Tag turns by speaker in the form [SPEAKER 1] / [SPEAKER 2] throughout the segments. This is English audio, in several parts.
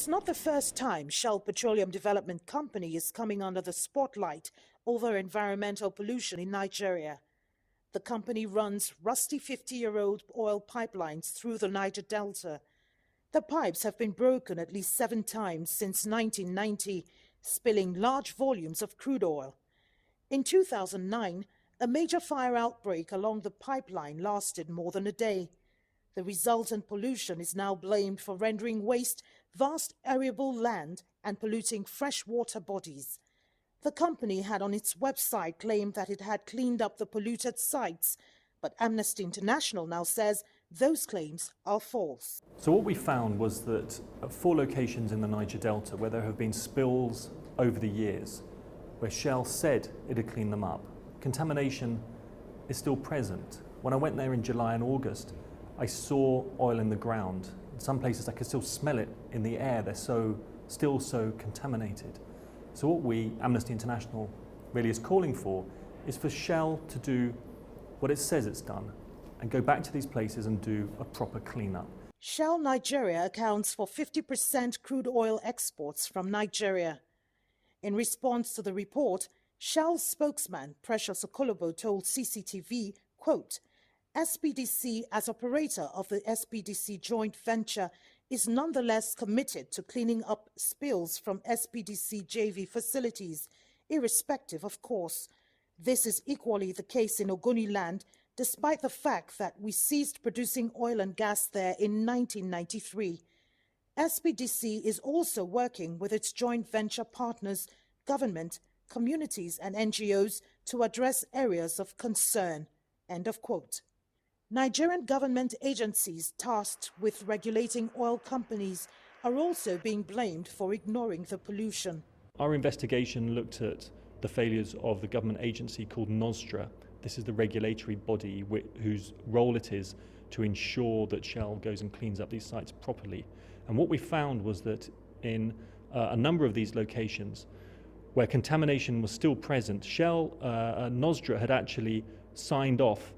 [SPEAKER 1] It's not the first time Shell Petroleum Development Company is coming under the spotlight over environmental pollution in Nigeria. The company runs rusty 50-year-old oil pipelines through the Niger Delta. The pipes have been broken at least 7 times since 1990, spilling large volumes of crude oil. In 2009, a major fire outbreak along the pipeline lasted more than a day. The resultant pollution is now blamed for rendering waste vast arable land and polluting freshwater bodies. The company had on its website claimed that it had cleaned up the polluted sites, but Amnesty International now says those claims are false.
[SPEAKER 2] So what we found was that at 4 locations in the Niger Delta where there have been spills over the years, where Shell said it had cleaned them up, contamination is still present. When I went there in July and August, I saw oil in the ground. In some places I could still smell it in the air. They're still so contaminated. So what we, Amnesty International, really is calling for is for Shell to do what it says it's done and go back to these places and do a proper cleanup.
[SPEAKER 1] Shell Nigeria accounts for 50% crude oil exports from Nigeria. In response to the report, Shell's spokesman, Precious Okolobo, told CCTV, quote, SPDC, as operator of the SPDC joint venture, is nonetheless committed to cleaning up spills from SPDC JV facilities, irrespective of course. This is equally the case in Ogoniland, despite the fact that we ceased producing oil and gas there in 1993. SPDC is also working with its joint venture partners, government, communities and NGOs to address areas of concern. End of quote. Nigerian government agencies tasked with regulating oil companies are also being blamed for ignoring the pollution.
[SPEAKER 2] Our investigation looked at the failures of the government agency called NOSDRA. This is the regulatory body whose role it is to ensure that Shell goes and cleans up these sites properly. And what we found was that in a number of these locations where contamination was still present, NOSDRA had actually signed off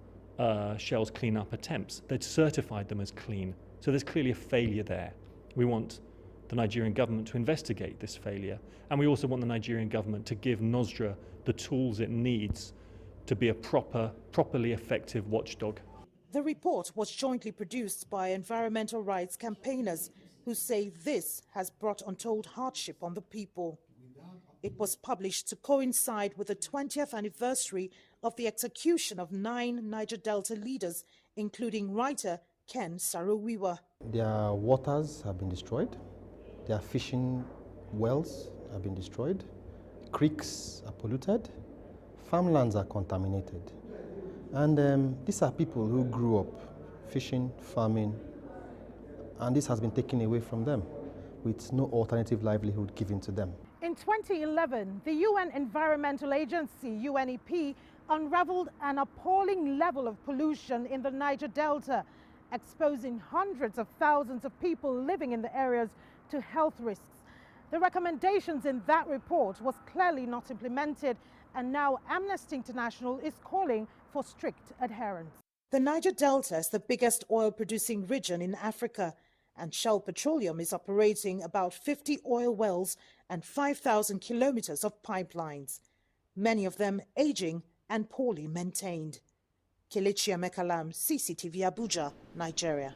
[SPEAKER 2] Shell's clean-up attempts. They'd certified them as clean. So there's clearly a failure there. We want the Nigerian government to investigate this failure, and we also want the Nigerian government to give NOSDRA the tools it needs to be a properly effective watchdog.
[SPEAKER 1] The report was jointly produced by environmental rights campaigners who say this has brought untold hardship on the people. It was published to coincide with the 20th anniversary of the execution of 9 Niger Delta leaders, including writer Ken Saro-Wiwa.
[SPEAKER 3] Their waters have been destroyed. Their fishing wells have been destroyed. Creeks are polluted. Farmlands are contaminated. And these are people who grew up fishing, farming, and this has been taken away from them with no alternative livelihood given to them.
[SPEAKER 1] In 2011, the UN Environmental Agency, UNEP, unraveled an appalling level of pollution in the Niger Delta, exposing hundreds of thousands of people living in the areas to health risks. The recommendations in that report was clearly not implemented, and now Amnesty International is calling for strict adherence. The Niger Delta is the biggest oil-producing region in Africa, and Shell Petroleum is operating about 50 oil wells and 5,000 kilometers of pipelines, many of them aging and poorly maintained. Kelechi Emekalam, CCTV Abuja, Nigeria.